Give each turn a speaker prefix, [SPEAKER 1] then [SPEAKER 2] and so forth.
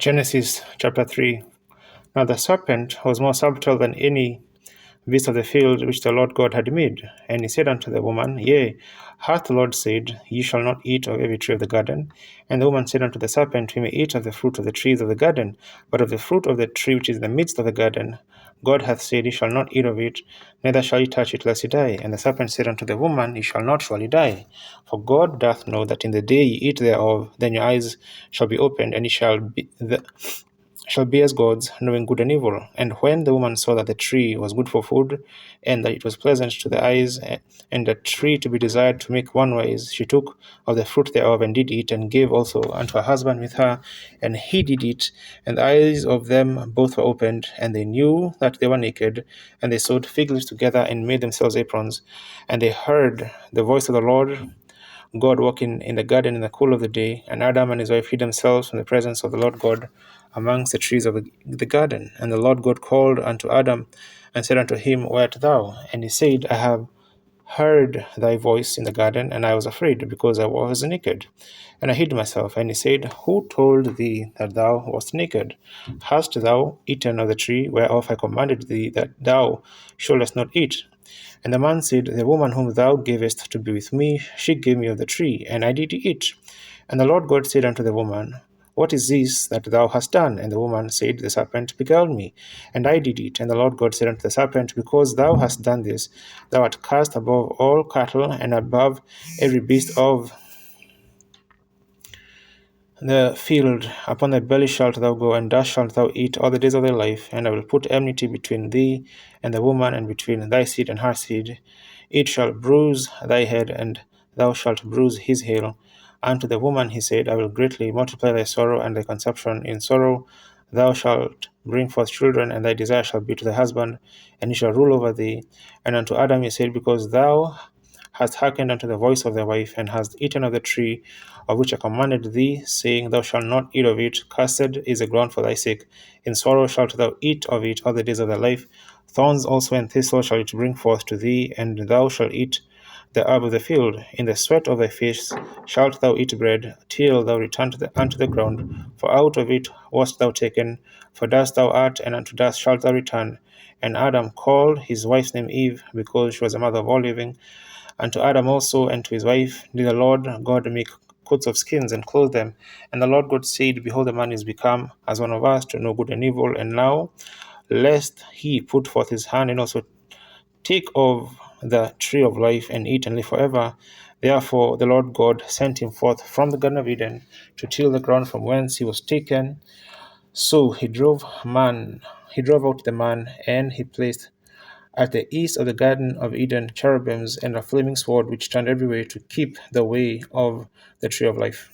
[SPEAKER 1] Genesis chapter 3. Now the serpent was more subtle than any beast of the field which the Lord God had made. And he said unto the woman, Yea, hath the Lord said, Ye shall not eat of every tree of the garden? And the woman said unto the serpent, We may eat of the fruit of the trees of the garden, but of the fruit of the tree which is in the midst of the garden, God hath said, Ye shall not eat of it, neither shall ye touch it, lest ye die. And the serpent said unto the woman, Ye shall not surely die. For God doth know that in the day ye eat thereof, then your eyes shall be opened, and ye shall be as gods, knowing good and evil. And when the woman saw that the tree was good for food, and that it was pleasant to the eyes, and a tree to be desired to make one wise, she took of the fruit thereof, and did eat, and gave also unto her husband with her, and he did eat. And the eyes of them both were opened, and they knew that they were naked, and they sewed fig leaves together, and made themselves aprons. And they heard the voice of the Lord God walking in the garden in the cool of the day, and Adam and his wife hid themselves from the presence of the Lord God amongst the trees of the garden. And the Lord God called unto Adam, and said unto him, Where art thou? And he said, I have heard thy voice in the garden, and I was afraid, because I was naked, and I hid myself. And he said, Who told thee that thou wast naked? Hast thou eaten of the tree whereof I commanded thee that thou shouldest not eat? And the man said, The woman whom thou gavest to be with me, she gave me of the tree, and I did eat. And the Lord God said unto the woman, What is this that thou hast done? And the woman said, The serpent beguiled me, and I did eat. And the Lord God said unto the serpent, Because thou hast done this, thou art cast above all cattle, and above every beast of the field. Upon thy belly shalt thou go, and dust shalt thou eat all the days of thy life. And I will put enmity between thee and the woman, and between thy seed and her seed. It shall bruise thy head, and thou shalt bruise his heel. Unto the woman he said, I will greatly multiply thy sorrow and thy conception. In sorrow thou shalt bring forth children, and thy desire shall be to the husband, and he shall rule over thee. And unto Adam he said, Because thou hast hearkened unto the voice of thy wife, and hast eaten of the tree of which I commanded thee, saying, Thou shalt not eat of it, cursed is the ground for thy sake. In sorrow shalt thou eat of it all the days of thy life. Thorns also and thistles shall it bring forth to thee, and thou shalt eat the herb of the field. In the sweat of thy face shalt thou eat bread, till thou return unto the ground. For out of it wast thou taken, for dust thou art, and unto dust shalt thou return. And Adam called his wife's name Eve, because she was the mother of all living. And to Adam also and to his wife did the Lord God make coats of skins and clothe them. And the Lord God said, Behold, the man is become as one of us, to know good and evil. And now, lest he put forth his hand and also take of the tree of life and eat and live forever. Therefore the Lord God sent him forth from the Garden of Eden to till the ground from whence he was taken. So he drove out the man, and he placed at the east of the Garden of Eden cherubims and a flaming sword which turned every way to keep the way of the tree of life.